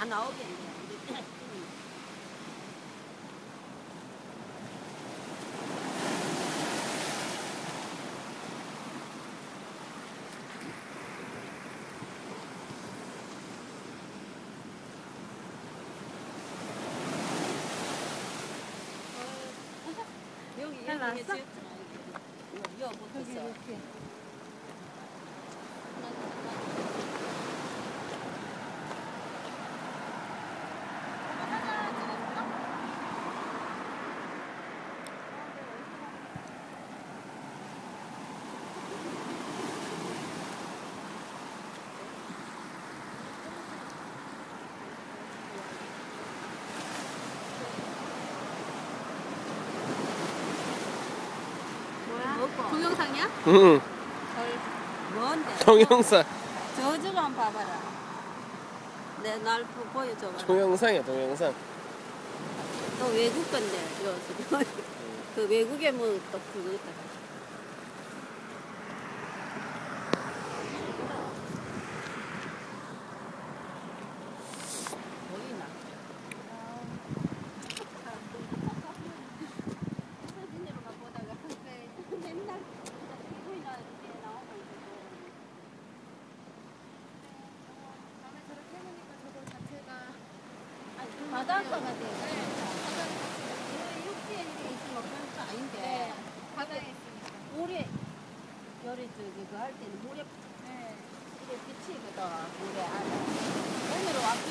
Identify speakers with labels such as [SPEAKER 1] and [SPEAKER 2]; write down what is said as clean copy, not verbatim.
[SPEAKER 1] 다 나오겠네. 여기
[SPEAKER 2] 잘 나왔어?
[SPEAKER 1] 여기 붙었어.
[SPEAKER 2] 이렇게. 동영상이야?
[SPEAKER 3] 응.
[SPEAKER 1] 뭔데?
[SPEAKER 3] 동영상.
[SPEAKER 1] 저거 한번 봐봐라. 날 보여줘봐.
[SPEAKER 3] 동영상이야 동영상.
[SPEAKER 1] 또 외국 건데, 그 외국에 뭐 또 그거다. 보이나? 사진으로만 보다가 맨날 보이나 이렇게 나오고 있고.
[SPEAKER 2] 밤에 저렇게 해놓으니까 저거 자체가
[SPEAKER 1] 바닷가가 돼. 육지에 이렇게 있으면 그런 거 아닌데.
[SPEAKER 2] 바다에 있으니까.
[SPEAKER 1] 물에 열이 그거 할 때는 물에
[SPEAKER 2] 네.
[SPEAKER 1] 이렇게 비치거든. 물에 안에. 오늘 왔기